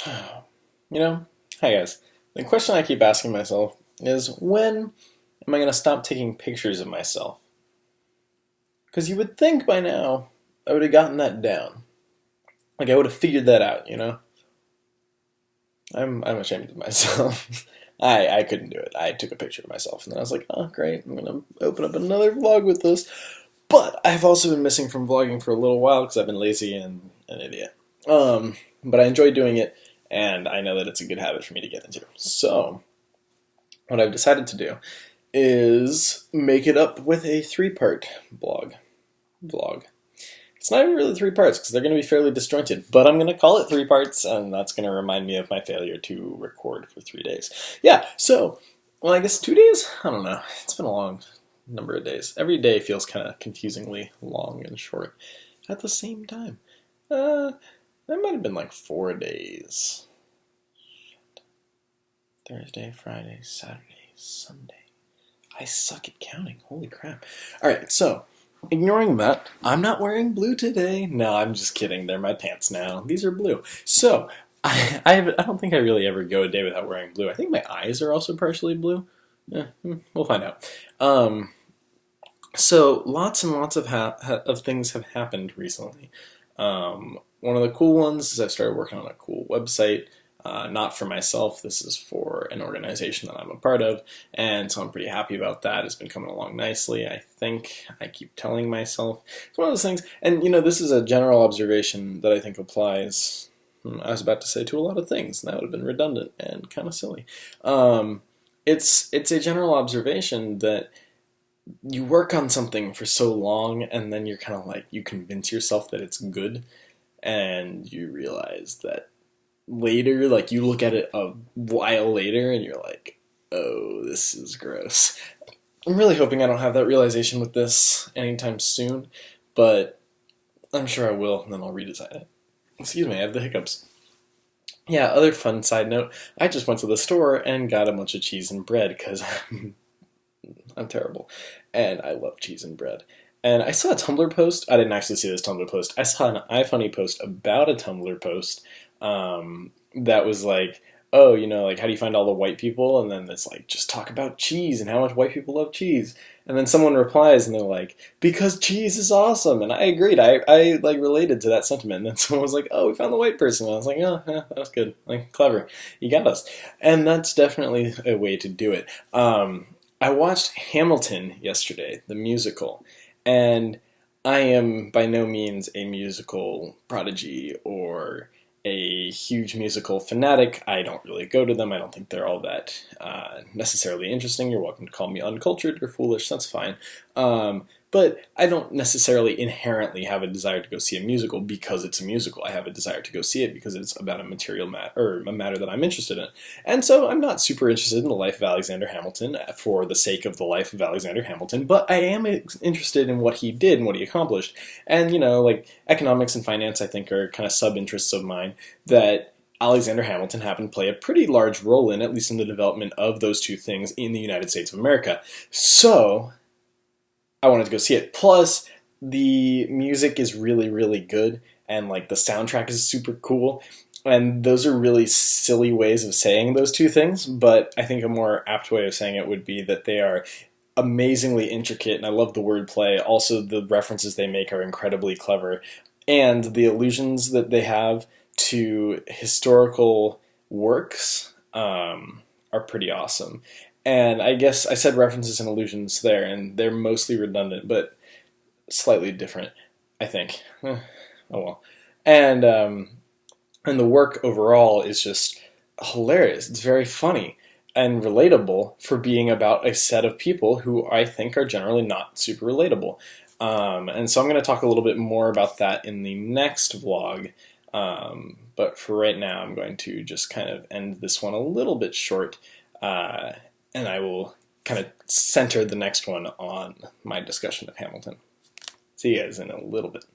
Hi guys. The question I keep asking myself is when am I going to stop taking pictures of myself? Because you would think by now I would have gotten that down. Like I would have figured that out. I'm ashamed of myself. I couldn't do it. I took a picture of myself and then I was like, oh great, I'm going to open up another vlog with this. But I've also been missing from vlogging for a little while because I've been lazy and an idiot. But I enjoy doing it, and I know that it's a good habit for me to get into. So, what I've decided to do is make it up with a three-part vlog. It's not even really three parts because they're going to be fairly disjointed, but I'm going to call it three parts, and that's going to remind me of my failure to record for 3 days. Yeah, so, well, I guess 2 days? I don't know. It's been a long number of days. Every day feels kind of confusingly long and short at the same time. That might have been like 4 days. Shit. Thursday, Friday, Saturday, Sunday. I suck at counting. Holy crap. Alright, so, ignoring that, I'm not wearing blue today. No, I'm just kidding. They're my pants now. These are blue. So, I don't think I really ever go a day without wearing blue. I think my eyes are also partially blue. We'll find out. So, lots and lots of things have happened recently. One of the cool ones is I started working on a cool website, not for myself, this is for an organization that I'm a part of, and so I'm pretty happy about that. It's been coming along nicely, I think. I keep telling myself. It's one of those things, and this is a general observation that I think applies, I was about to say to a lot of things, and that would have been redundant and kind of silly. It's a general observation that you work on something for so long, and then you're kind of like, you convince yourself that it's good, and you realize that later, like you look at it a while later and you're like, oh, this is gross. I'm really hoping I don't have that realization with this anytime soon, but I'm sure I will, and then I'll redesign it. Excuse me, I have the hiccups. Yeah, other fun side note, I just went to the store and got a bunch of cheese and bread because I'm terrible, and I love cheese and bread. And I saw a Tumblr post. I didn't actually see this Tumblr post. I saw an iFunny post about a Tumblr post that was like, oh, like, how do you find all the white people? And then it's like, just talk about cheese and how much white people love cheese. And then someone replies and they're like, because cheese is awesome. And I agreed. I like related to that sentiment. And then someone was like, oh, we found the white person. And I was like, oh, yeah, that was good. Like, clever. You got us. And that's definitely a way to do it. I watched Hamilton yesterday, the musical. And I am by no means a musical prodigy or a huge musical fanatic. I don't really go to them. I don't think they're all that necessarily interesting. You're welcome to call me uncultured or foolish. That's fine. But I don't necessarily inherently have a desire to go see a musical because it's a musical. I have a desire to go see it because it's about a material matter, or a matter that I'm interested in. And so I'm not super interested in the life of Alexander Hamilton for the sake of the life of Alexander Hamilton, but I am interested in what he did and what he accomplished. And, like economics and finance, I think, are kind of sub-interests of mine that Alexander Hamilton happened to play a pretty large role in, at least in the development of those two things in the United States of America. So I wanted to go see it. Plus, the music is really, really good, and like the soundtrack is super cool. And those are really silly ways of saying those two things, but I think a more apt way of saying it would be that they are amazingly intricate, and I love the wordplay. Also, the references they make are incredibly clever, and the allusions that they have to historical works are pretty awesome. And I guess I said references and allusions there, and they're mostly redundant, but slightly different, I think. Oh well. And the work overall is just hilarious. It's very funny and relatable for being about a set of people who I think are generally not super relatable. And so I'm going to talk a little bit more about that in the next vlog. But for right now, I'm going to just kind of end this one a little bit short. And I will kind of center the next one on my discussion of Hamilton. See you guys in a little bit.